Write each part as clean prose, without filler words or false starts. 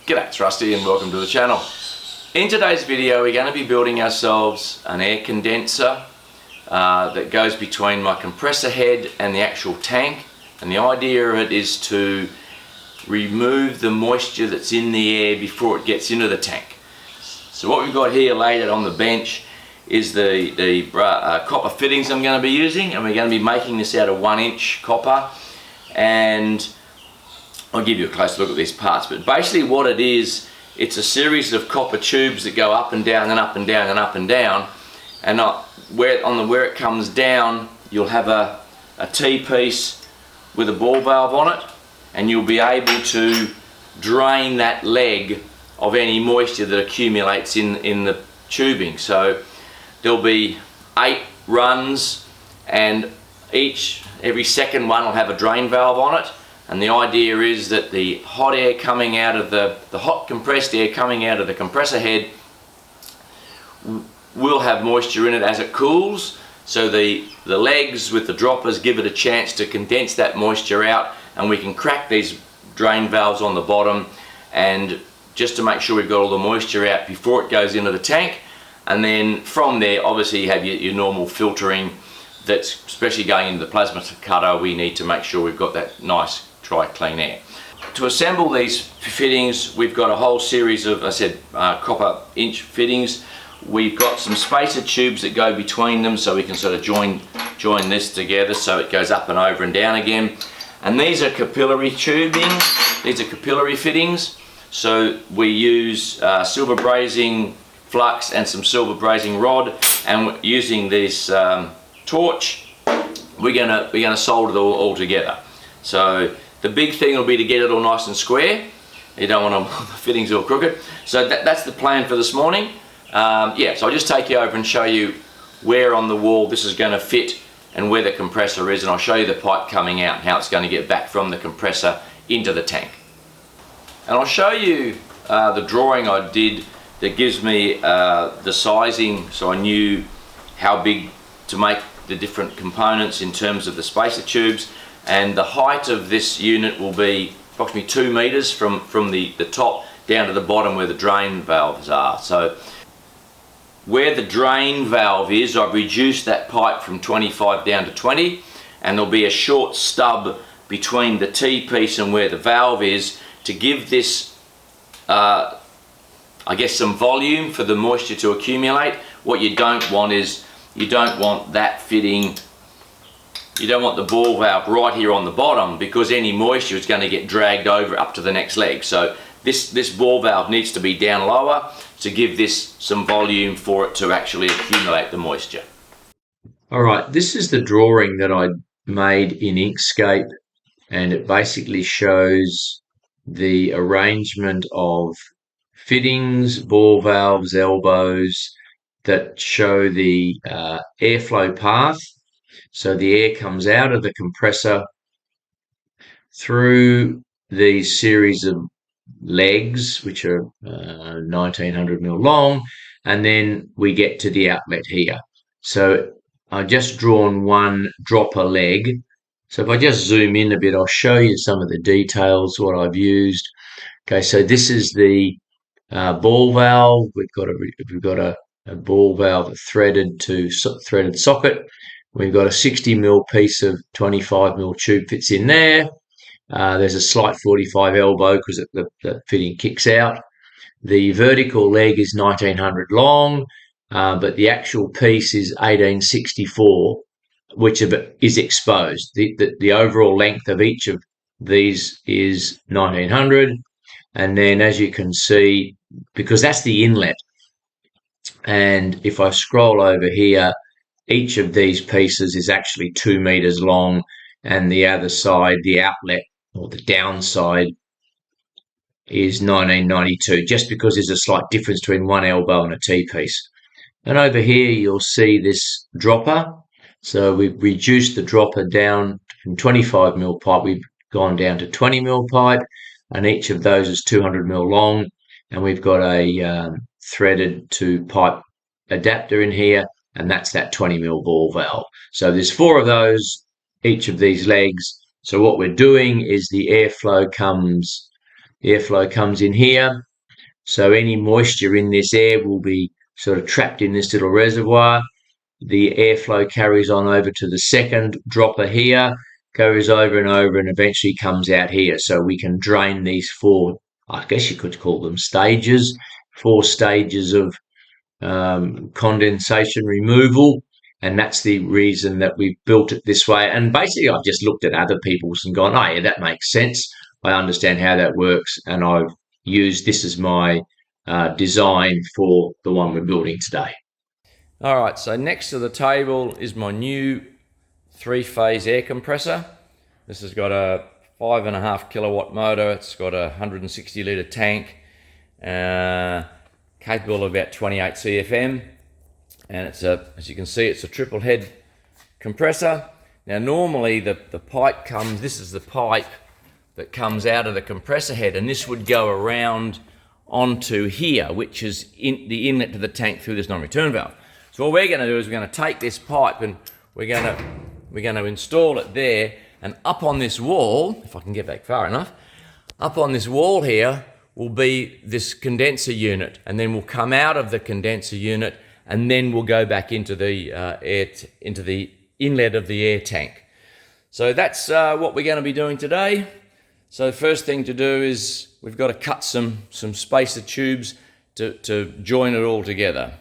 G'day, it's Rusty and welcome to the channel. In today's video we're going to be building ourselves an air condenser that goes between my compressor head and the actual tank, and the idea of it is to remove the moisture that's in the air before it gets into the tank. So what we've got here laid out on the bench is the copper fittings I'm going to be using, and we're going to be making this out of 1-inch copper. And I'll give you a close look at these parts, but basically what it is, it's a series of copper tubes that go up and down and up and down and up and down, and where it comes down you'll have a T-piece with a ball valve on it, and you'll be able to drain that leg of any moisture that accumulates in the tubing. So there'll be 8 runs, and every second one will have a drain valve on it. And the idea is that the hot air coming out of the hot compressed air coming out of the compressor head will have moisture in it as it cools. So the legs with the droppers give it a chance to condense that moisture out, and we can crack these drain valves on the bottom, and just to make sure we've got all the moisture out before it goes into the tank. And then from there, obviously you have your normal filtering. That's especially going into the plasma cutter, we need to make sure we've got that nice dry clean air. To assemble these fittings, we've got a whole series of, I said, copper inch fittings. We've got some spacer tubes that go between them, so we can sort of join this together so it goes up and over and down again. And these are capillary tubing. These are capillary fittings. So we use silver brazing flux and some silver brazing rod, and using this torch, we're gonna solder it all together. So the big thing will be to get it all nice and square. You don't want the fittings all crooked. So that's the plan for this morning. Yeah, so I'll just take you over and show you where on the wall this is going to fit and where the compressor is, and I'll show you the pipe coming out and how it's going to get back from the compressor into the tank. And I'll show you the drawing I did that gives me the sizing, so I knew how big to make the different components in terms of the spacer tubes. And the height of this unit will be approximately 2 meters from the top down to the bottom where the drain valves are. So where the drain valve is, I've reduced that pipe from 25 down to 20, and there'll be a short stub between the T-piece and where the valve is to give this I guess some volume for the moisture to accumulate. What you don't want is, you don't want that fitting, you don't want the ball valve right here on the bottom, because any moisture is going to get dragged over up to the next leg. So this ball valve needs to be down lower to give this some volume for it to actually accumulate the moisture. Alright, this is the drawing that I made in Inkscape, and it basically shows the arrangement of fittings, ball valves, elbows that show the airflow path. So the air comes out of the compressor through these series of legs, which are 1900 mil long, and then we get to the outlet here. So I've just drawn one dropper leg. So if I just zoom in a bit, I'll show you some of the details, what I've used. Okay, so this is the ball valve. We've got a ball valve threaded to threaded socket. We've got a 60 mil piece of 25 mil tube fits in there. There's a slight 45 elbow because the fitting kicks out. The vertical leg is 1900 long, but the actual piece is 1864, which is exposed. The overall length of each of these is 1900, and then as you can see, because that's the inlet, and if I scroll over here, each of these pieces is actually 2 meters long, and the other side, the outlet or the downside, is 1992, just because there's a slight difference between one elbow and a T-piece. And over here you'll see this dropper. So we've reduced the dropper down from 25 mil pipe, we've gone down to 20 mil pipe, and each of those is 200 mil long, and we've got a threaded to pipe adapter in here, and that's that 20 mil ball valve. So there's 4 of those, each of these legs. So what we're doing is the airflow comes airflow comes in here. So any moisture in this air will be sort of trapped in this little reservoir. The airflow carries on over to the second dropper here, goes over and over, and eventually comes out here. So we can drain these four, I guess you could call them stages, 4 stages of condensation removal. And that's the reason that we've built it this way. And basically, I've just looked at other people's and gone, oh, yeah, that makes sense. I understand how that works. And I've used this as my design for the one we're building today. All right, so next to the table is my new 3-phase air compressor. This has got a 5.5 kilowatt motor. It's got a 160 litre tank, capable of about 28 CFM. And it's as you can see, it's a triple head compressor. Now normally the pipe comes, this is the pipe that comes out of the compressor head, and this would go around onto here, which is the inlet to the tank through this non-return valve. So what we're going to do is we're going to take this pipe and we're going to install it there, and up on this wall, if I can get back far enough, up on this wall here will be this condenser unit, and then we'll come out of the condenser unit, and then we'll go back into the into the inlet of the air tank. So that's what we're going to be doing today. So the first thing to do is we've got to cut some spacer tubes to join it all together.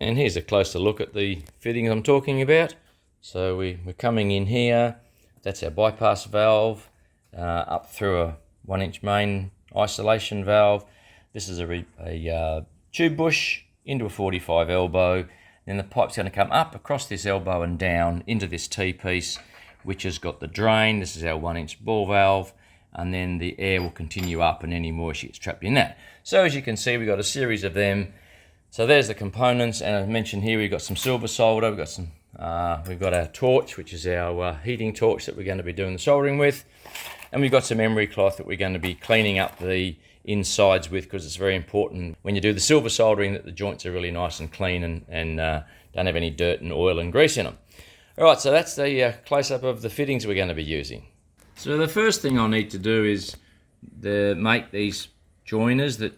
And here's a closer look at the fittings I'm talking about. So we're coming in here. That's our bypass valve, up through a 1-inch main isolation valve. This is a tube bush into a 45 elbow. Then the pipe's going to come up across this elbow and down into this T-piece, which has got the drain. This is our 1-inch ball valve, and then the air will continue up and any moisture gets trapped in that. So as you can see, we've got a series of them. So there's the components, and I mentioned here we've got some silver solder, we've got our torch, which is our heating torch that we're going to be doing the soldering with, and we've got some emery cloth that we're going to be cleaning up the insides with, because it's very important when you do the silver soldering that the joints are really nice and clean and don't have any dirt and oil and grease in them. Alright, so that's the close-up of the fittings we're going to be using. So the first thing I'll need to do is make these joiners that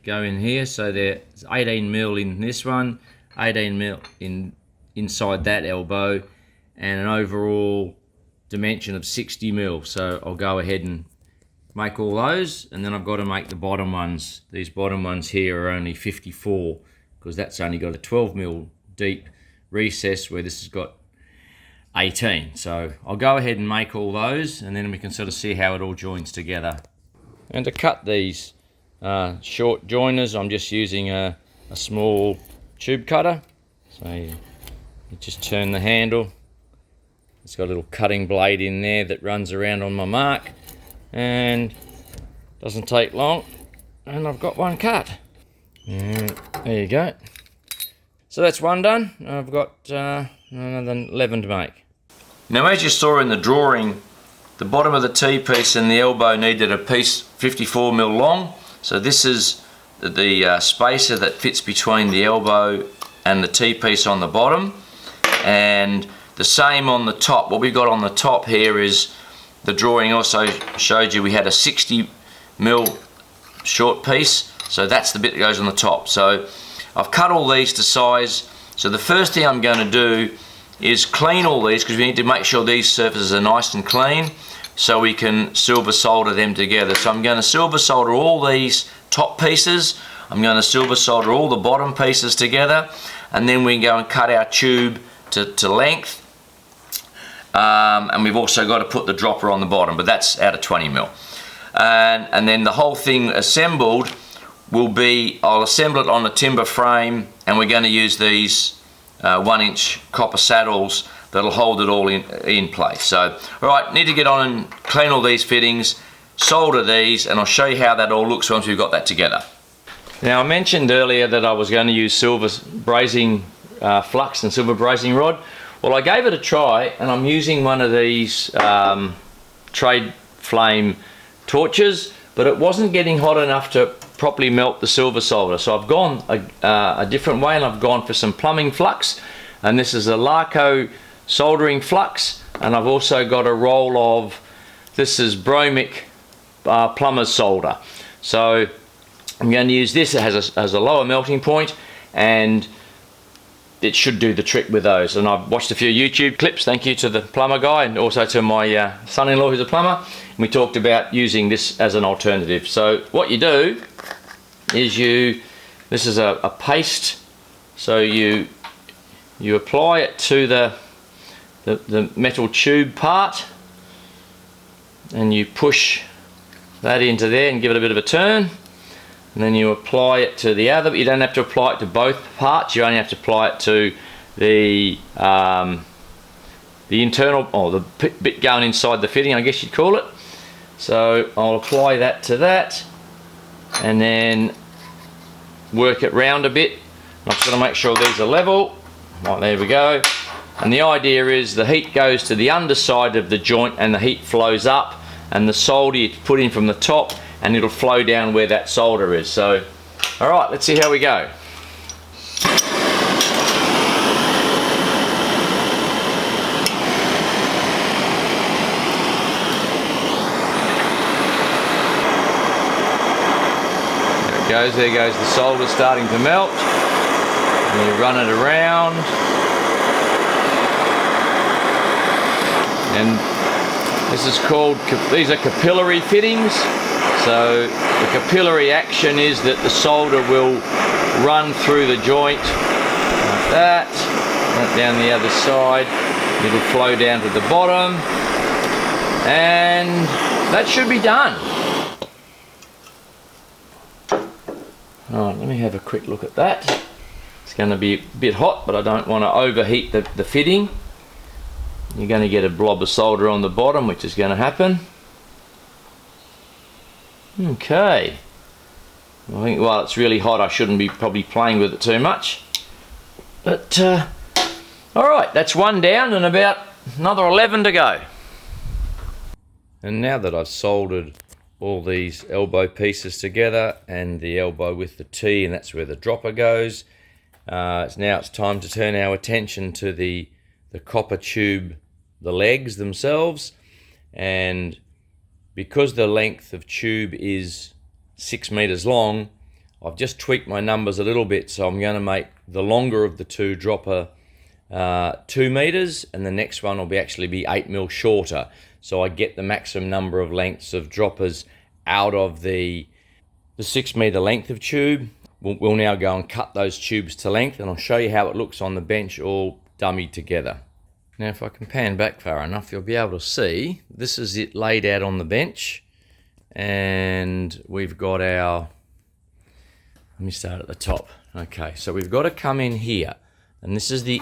go in here. So there's 18mm in this one, 18mm inside that elbow, and an overall dimension of 60mm. So I'll go ahead and make all those, and then I've got to make the bottom ones. These bottom ones here are only 54, because that's only got a 12mm deep recess, where this has got 18. So I'll go ahead and make all those, and then we can sort of see how it all joins together. And to cut these short joiners, I'm just using a small tube cutter. So you just turn the handle. It's got a little cutting blade in there that runs around on my mark, and doesn't take long, and I've got one cut. And there you go. So that's one done. I've got another 11 to make. Now, as you saw in the drawing, the bottom of the T-piece and the elbow needed a piece 54mm long. So this is the spacer that fits between the elbow and the T-piece on the bottom, and the same on the top. What we've got on the top here is, the drawing also showed you we had a 60mm short piece, so that's the bit that goes on the top. So I've cut all these to size. So the first thing I'm going to do is clean all these, because we need to make sure these surfaces are nice and clean so we can silver solder them together. So I'm going to silver solder all these top pieces, I'm going to silver solder all the bottom pieces together, and then we can go and cut our tube to length. And we've also got to put the dropper on the bottom, but that's out of 20mm. And then the whole thing assembled will be, I'll assemble it on a timber frame, and we're going to use these 1-inch copper saddles that'll hold it all in place. So, alright, need to get on and clean all these fittings, solder these, and I'll show you how that all looks once we've got that together. Now, I mentioned earlier that I was going to use silver brazing flux and silver brazing rod. Well, I gave it a try, and I'm using one of these trade flame torches, but it wasn't getting hot enough to properly melt the silver solder. So I've gone a different way, and I've gone for some plumbing flux, and this is a Larco soldering flux, and I've also got a roll of, this is bromic plumber's solder. So I'm going to use this. It has a lower melting point, and it should do the trick with those. And I've watched a few YouTube clips, thank you to the plumber guy, and also to my son-in-law who's a plumber. And we talked about using this as an alternative. So what you do is this is a paste, so you apply it to the metal tube part, and you push that into there and give it a bit of a turn, and then you apply it to the other. But you don't have to apply it to both parts, you only have to apply it to the internal, or the bit going inside the fitting, I guess you'd call it. So I'll apply that to that, and then work it round a bit. I'm just going to make sure these are level. Right, there we go. And the idea is the heat goes to the underside of the joint, and the heat flows up, and the solder you put in from the top, and it'll flow down where that solder is. So, all right, let's see how we go. There goes the solder starting to melt, and you run it around, and this is called, these are capillary fittings. So the capillary action is that the solder will run through the joint like that, down the other side, it'll flow down to the bottom, and that should be done. Alright, let me have a quick look at that. It's going to be a bit hot, but I don't want to overheat the fitting. You're going to get a blob of solder on the bottom, which is going to happen. Okay. I think while it's really hot, I shouldn't be probably playing with it too much. But, alright, that's one down and about another 11 to go. And now that I've soldered all these elbow pieces together, and the elbow with the T, and that's where the dropper goes. Now it's time to turn our attention to the copper tube, the legs themselves. And because the length of tube is 6 meters long, I've just tweaked my numbers a little bit. So I'm going to make the longer of the two dropper 2 meters, and the next one will actually be 8 mil shorter. So I get the maximum number of lengths of droppers out of the 6 meter length of tube. We'll now go and cut those tubes to length, and I'll show you how it looks on the bench all dummied together. Now if I can pan back far enough, you'll be able to see this is it laid out on the bench, and we've got our, let me start at the top. Okay, so we've got to come in here, and this is the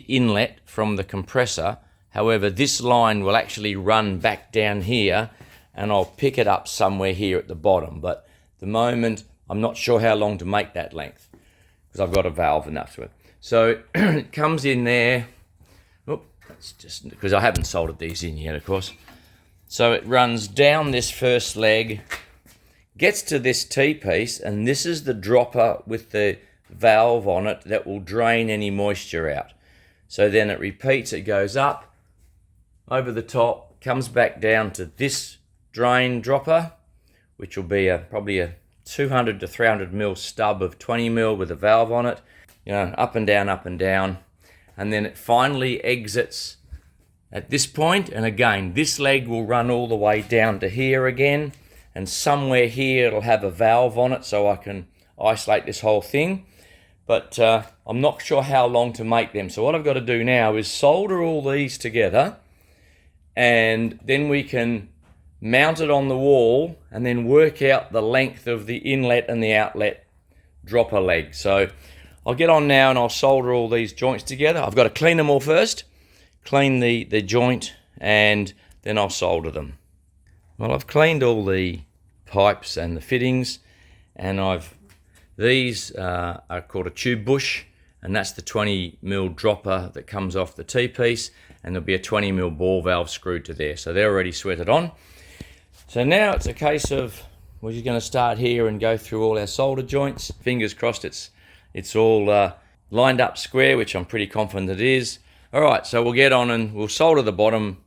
inlet from the compressor. However, this line will actually run back down here, and I'll pick it up somewhere here at the bottom. But at the moment, I'm not sure how long to make that length, because I've got a valve enough to it. So it comes in there. Oop, that's just because I haven't soldered these in yet, of course. So it runs down this first leg, gets to this T-piece, and this is the dropper with the valve on it that will drain any moisture out. So then it repeats, it goes up, over the top, comes back down to this drain dropper, which will be probably a 200 to 300 mil stub of 20 mil with a valve on it, you know, up and down, and then it finally exits at this point. And again, this leg will run all the way down to here again, and somewhere here it'll have a valve on it so I can isolate this whole thing. But I'm not sure how long to make them. So what I've got to do now is solder all these together, and then we can mount it on the wall and then work out the length of the inlet and the outlet dropper leg. So I'll get on now and I'll solder all these joints together. I've got to clean them all first, clean the joint, and then I'll solder them. Well, I've cleaned all the pipes and the fittings, and these are called a tube bush, and that's the 20 mil dropper that comes off the T-piece, and there'll be a 20 mil ball valve screwed to there. So they're already sweated on. So now it's a case of, we're just going to start here and go through all our solder joints. Fingers crossed it's all lined up square, which I'm pretty confident it is. All right, so we'll get on and we'll solder the bottom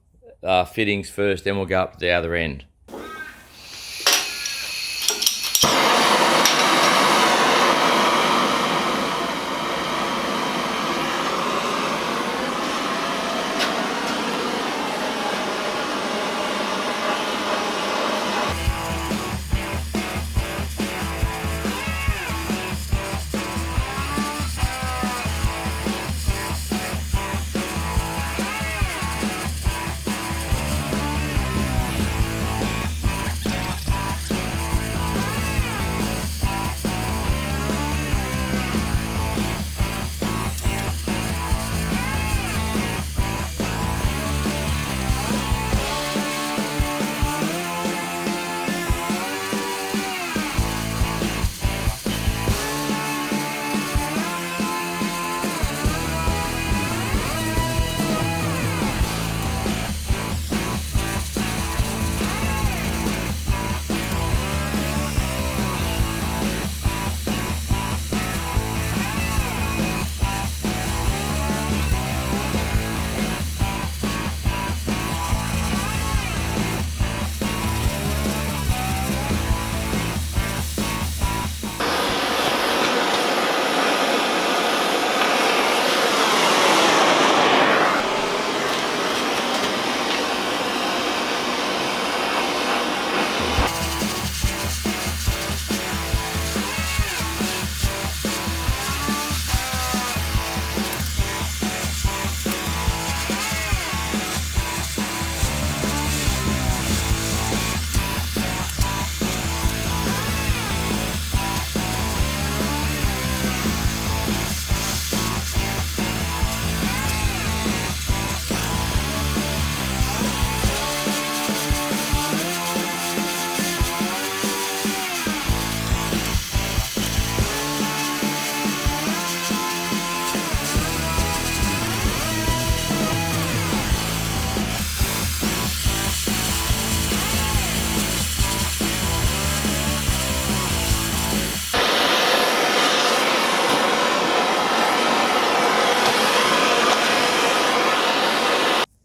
fittings first, then we'll go up to the other end.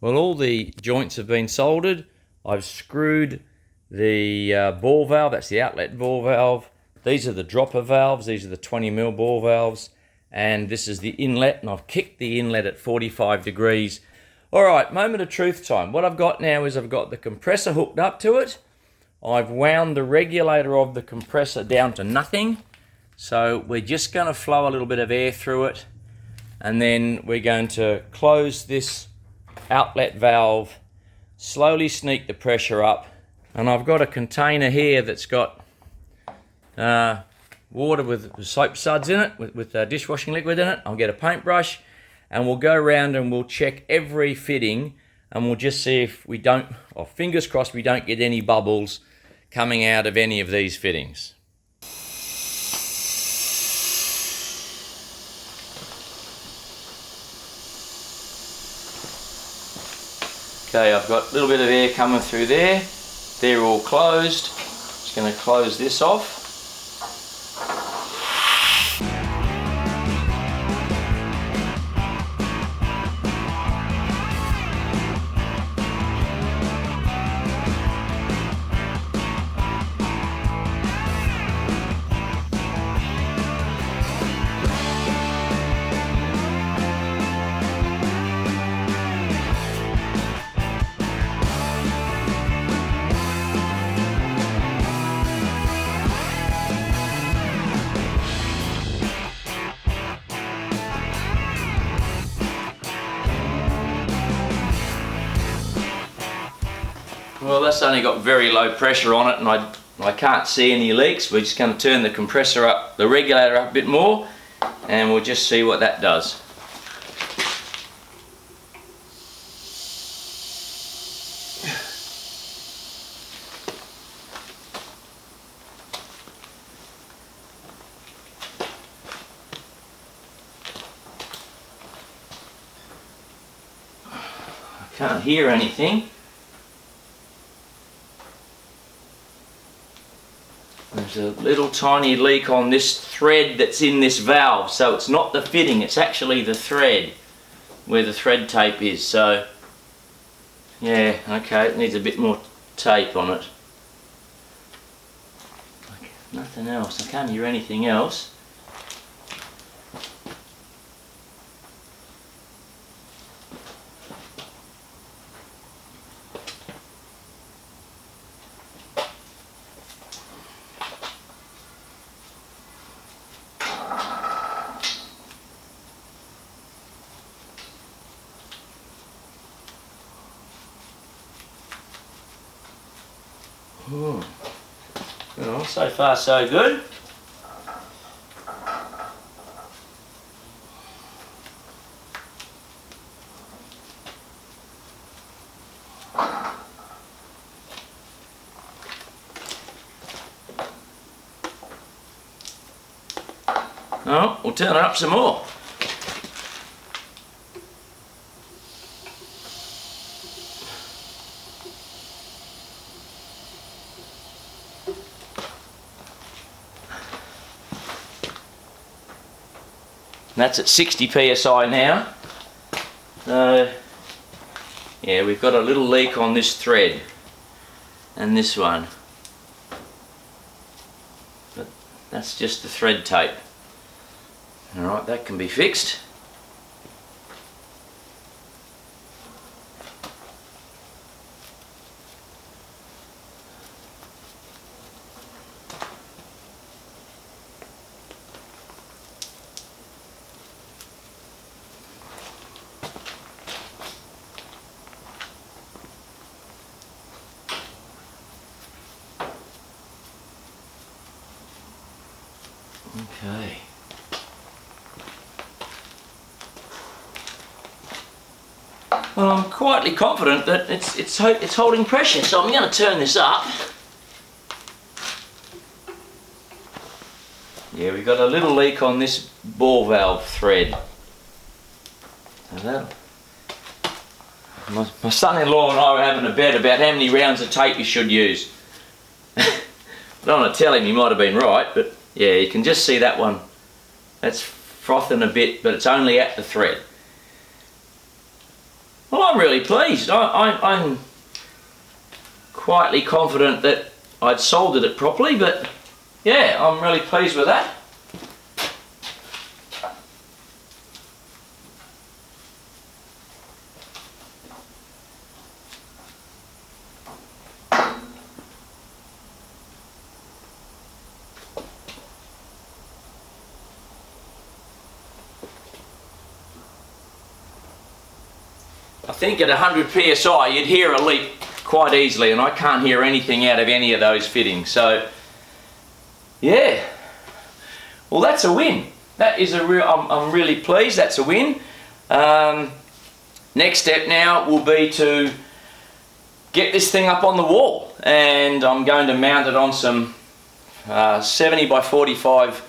Well, all the joints have been soldered. I've screwed the ball valve, that's the outlet ball valve. These are the dropper valves, these are the 20mm ball valves, and this is the inlet, and I've kicked the inlet at 45 degrees. All right, moment of truth time. What I've got now is I've got the compressor hooked up to it. I've wound the regulator of the compressor down to nothing. So we're just going to flow a little bit of air through it, and then we're going to close this outlet valve, slowly sneak the pressure up. And I've got a container here that's got water with soap suds in it, with dishwashing liquid in it. I'll get a paintbrush and we'll go around and we'll check every fitting, and we'll just see if we don't, or fingers crossed, we don't get any bubbles coming out of any of these fittings. Okay, I've got a little bit of air coming through there. They're all closed. Just going to close this off. Well, that's only got very low pressure on it, and I can't see any leaks. We're just going to turn the compressor up, the regulator up a bit more, and we'll just see what that does. I can't hear anything. There's a little tiny leak on this thread that's in this valve, so it's not the fitting, it's actually the thread where the thread tape is. So yeah, okay, it needs a bit more tape on it. Nothing else, I can't hear anything else. Well, so far so good. Oh, we'll turn it up some more. That's at 60 psi now. Yeah, we've got a little leak on this thread and this one, but that's just the thread tape. Alright, that can be fixed. Okay. Well, I'm quietly confident that it's holding pressure, so I'm going to turn this up. Yeah, we've got a little leak on this ball valve thread. So my son-in-law and I were having a bet about how many rounds of tape you should use. I don't want to tell him, he might have been right, but yeah, you can just see that one. That's frothing a bit, but it's only at the thread. Well, I'm really pleased. I'm quietly confident that I'd soldered it properly, but yeah, I'm really pleased with that. I think at 100 psi you'd hear a leak quite easily, and I can't hear anything out of any of those fittings. So yeah, well, that's a win. That is a real, I'm really pleased. That's a win. Next step now will be to get this thing up on the wall, and I'm going to mount it on some 70 by 45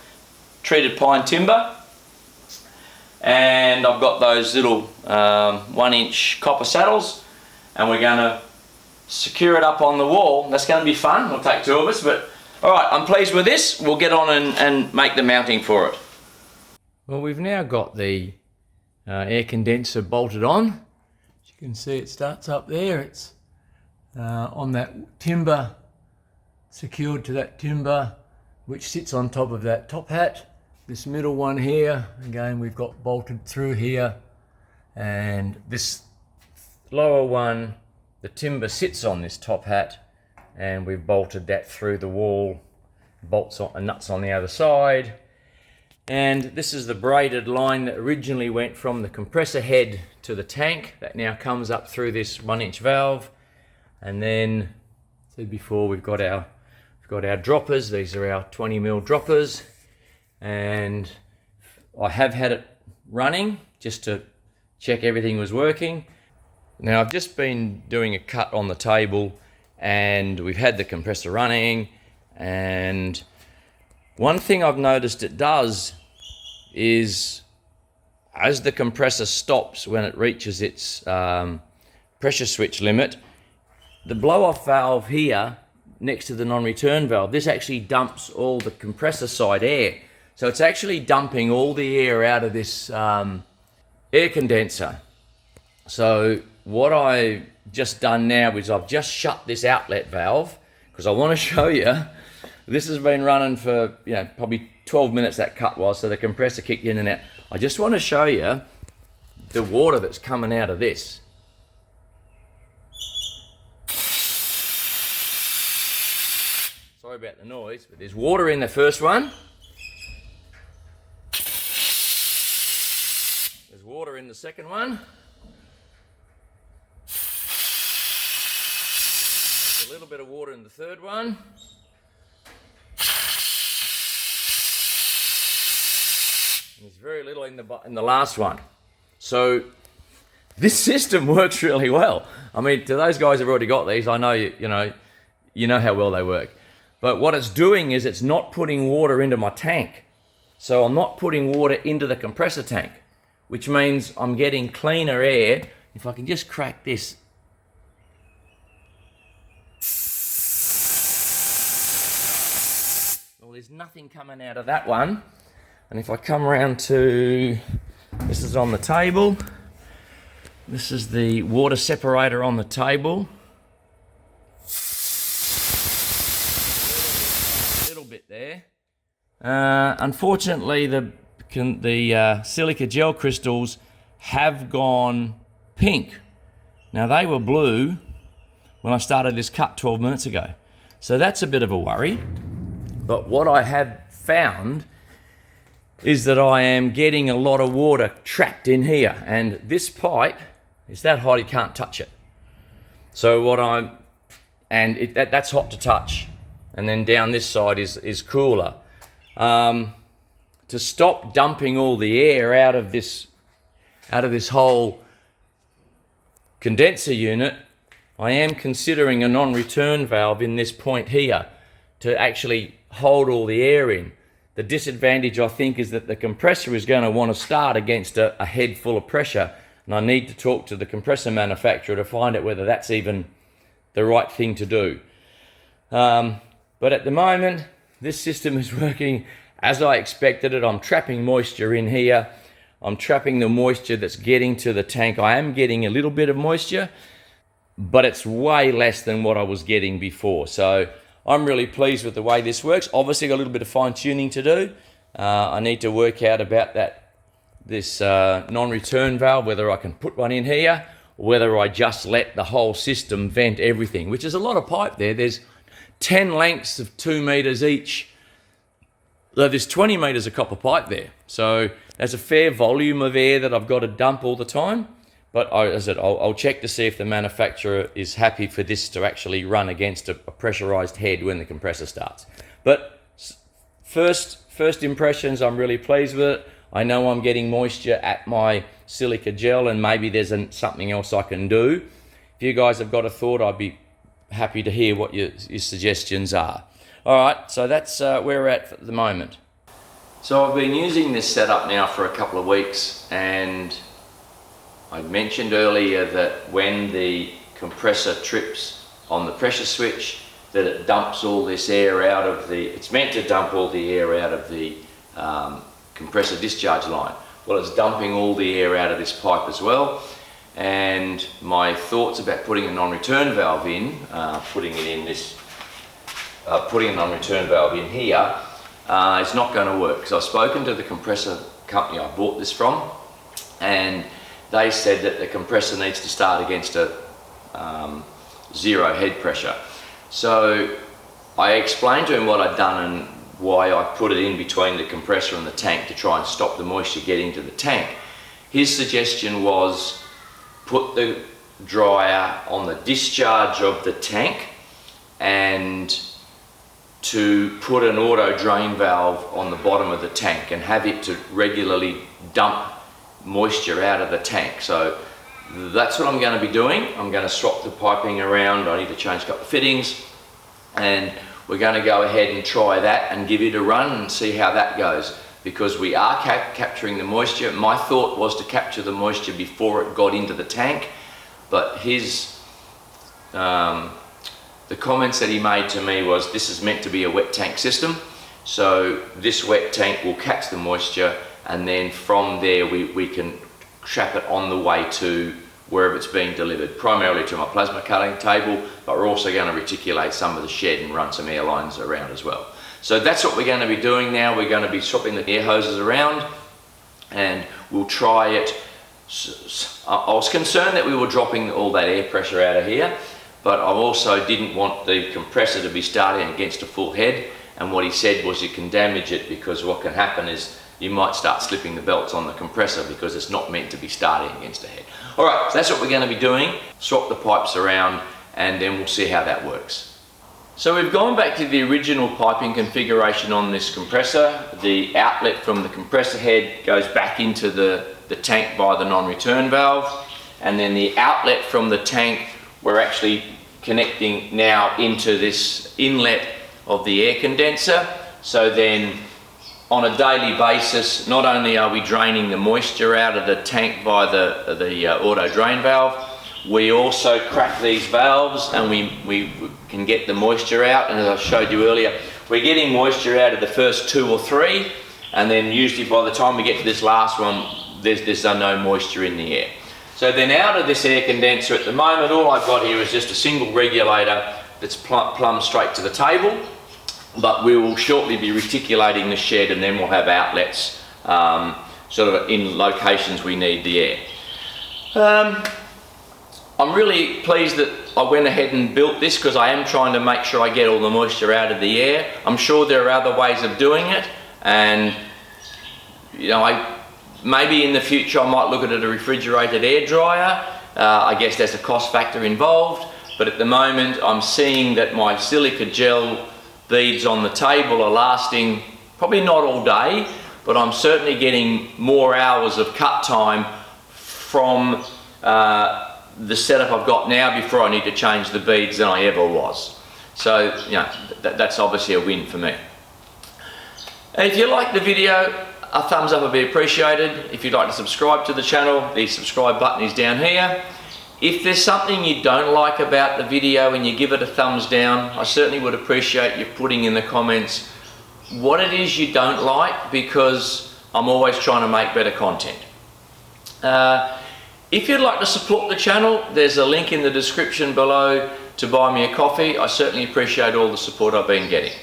treated pine timber. And I've got those little 1-inch copper saddles, and we're going to secure it up on the wall. That's going to be fun. It'll take 2 of us, but alright, I'm pleased with this. We'll get on and make the mounting for it. Well, we've now got the air condenser bolted on. As you can see, it starts up there. It's on that timber, secured to that timber, which sits on top of that top hat. This middle one here, again, we've got bolted through here, and this lower one, the timber sits on this top hat, and we've bolted that through the wall, bolts and nuts on the other side. And this is the braided line that originally went from the compressor head to the tank, that now comes up through this 1-inch valve. And then, as I said before, we've got our droppers. These are our 20mm droppers. And I have had it running just to check everything was working. Now, I've just been doing a cut on the table, and we've had the compressor running, and one thing I've noticed it does is, as the compressor stops when it reaches its pressure switch limit, the blow-off valve here next to the non-return valve, this actually dumps all the compressor side air. So it's actually dumping all the air out of this air condenser. So what I've just done now is I've just shut this outlet valve, because I want to show you, this has been running for probably 12 minutes, that cut was, so the compressor kicked in and out. I just want to show you the water that's coming out of this. Sorry about the noise, but there's water in the first one. There's water in the second one. There's a little bit of water in the third one. And there's very little in the last one. So this system works really well. I mean, to those guys who've already got these, I know you know how well they work. But what it's doing is it's not putting water into my tank. So I'm not putting water into the compressor tank, which means I'm getting cleaner air. If I can just crack this. Well, there's nothing coming out of that one. And if I come around to, this is on the table. This is the water separator on the table. A little bit there. Unfortunately, the silica gel crystals have gone pink. Now, they were blue when I started this cut 12 minutes ago. So that's a bit of a worry. But what I have found is that I am getting a lot of water trapped in here, and this pipe is that hot you can't touch it. So that's hot to touch, and then down this side is cooler. To stop dumping all the air out of this whole condenser unit, I am considering a non-return valve in this point here to actually hold all the air in. The disadvantage, I think, is that the compressor is going to want to start against a head full of pressure, and I need to talk to the compressor manufacturer to find out whether that's even the right thing to do. But at the moment, this system is working as I expected it. I'm trapping moisture in here. I'm trapping the moisture that's getting to the tank. I am getting a little bit of moisture, but it's way less than what I was getting before. So I'm really pleased with the way this works. Obviously got a little bit of fine tuning to do. I need to work out about this non-return valve, whether I can put one in here, or whether I just let the whole system vent everything, which is a lot of pipe there. There's 10 lengths of 2 meters each. There's 20 meters of copper pipe there. So there's a fair volume of air that I've got to dump all the time. But as I said, I'll check to see if the manufacturer is happy for this to actually run against a pressurized head when the compressor starts. But first impressions, I'm really pleased with it. I know I'm getting moisture at my silica gel, and maybe there's something else I can do. If you guys have got a thought, I'd be happy to hear what your suggestions are. All right, so that's where we're at the moment. So I've been using this setup now for a couple of weeks, and I mentioned earlier that when the compressor trips on the pressure switch, that it dumps all this air out of it's meant to dump all the air out of the compressor discharge line. Well, it's dumping all the air out of this pipe as well. And my thoughts about putting a non-return valve in, putting a non-return valve in here, it's not going to work. So I've spoken to the compressor company I bought this from, and they said that the compressor needs to start against a 0 head pressure. So I explained to him what I'd done and why I put it in between the compressor and the tank to try and stop the moisture getting to the tank. His suggestion was put the dryer on the discharge of the tank and to put an auto drain valve on the bottom of the tank and have it to regularly dump moisture out of the tank. So that's what I'm going to be doing. I'm going to swap the piping around. I need to change a couple of fittings, and we're going to go ahead and try that and give it a run and see how that goes, because we are capturing the moisture. My thought was to capture the moisture before it got into the tank, but the comments that he made to me was this is meant to be a wet tank system, so this wet tank will catch the moisture, and then from there we can trap it on the way to wherever it's being delivered, primarily to my plasma cutting table, but we're also going to reticulate some of the shed and run some air lines around as well. So that's what we're going to be doing now. We're going to be swapping the air hoses around, and we'll try it. I was concerned that we were dropping all that air pressure out of here, but I also didn't want the compressor to be starting against a full head, and what he said was you can damage it, because what can happen is you might start slipping the belts on the compressor because it's not meant to be starting against a head. All right, so that's what we're going to be doing. Swap the pipes around, and then we'll see how that works. So we've gone back to the original piping configuration on this compressor. The outlet from the compressor head goes back into the tank by the non-return valve, and then the outlet from the tank we're actually connecting now into this inlet of the air condenser. So then on a daily basis, not only are we draining the moisture out of the tank by the auto drain valve, we also crack these valves and we can get the moisture out. And as I showed you earlier, we're getting moisture out of the first 2 or 3, and then usually by the time we get to this last one, there's no moisture in the air. So then out of this air condenser at the moment, all I've got here is just a single regulator that's plumbed straight to the table, but we will shortly be reticulating the shed, and then we'll have outlets sort of in locations we need the air. I'm really pleased that I went ahead and built this, because I am trying to make sure I get all the moisture out of the air. I'm sure there are other ways of doing it, and you know, maybe in the future I might look at a refrigerated air dryer. I guess there's a cost factor involved, but at the moment I'm seeing that my silica gel beads on the table are lasting probably not all day, but I'm certainly getting more hours of cut time from the setup I've got now before I need to change the beads than I ever was. So you know, that's obviously a win for me. And if you like the video, a thumbs up would be appreciated. If you'd like to subscribe to the channel, the subscribe button is down here. If there's something you don't like about the video and you give it a thumbs down, I certainly would appreciate you putting in the comments what it is you don't like, because I'm always trying to make better content. If you'd like to support the channel, there's a link in the description below to buy me a coffee. I certainly appreciate all the support I've been getting.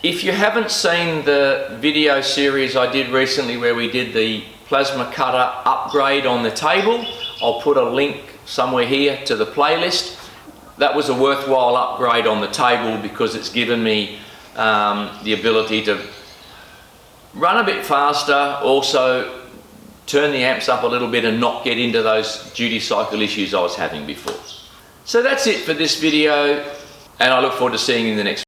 If you haven't seen the video series I did recently where we did the plasma cutter upgrade on the table, I'll put a link somewhere here to the playlist. That was a worthwhile upgrade on the table because it's given me the ability to run a bit faster, also turn the amps up a little bit and not get into those duty cycle issues I was having before. So that's it for this video, and I look forward to seeing you in the next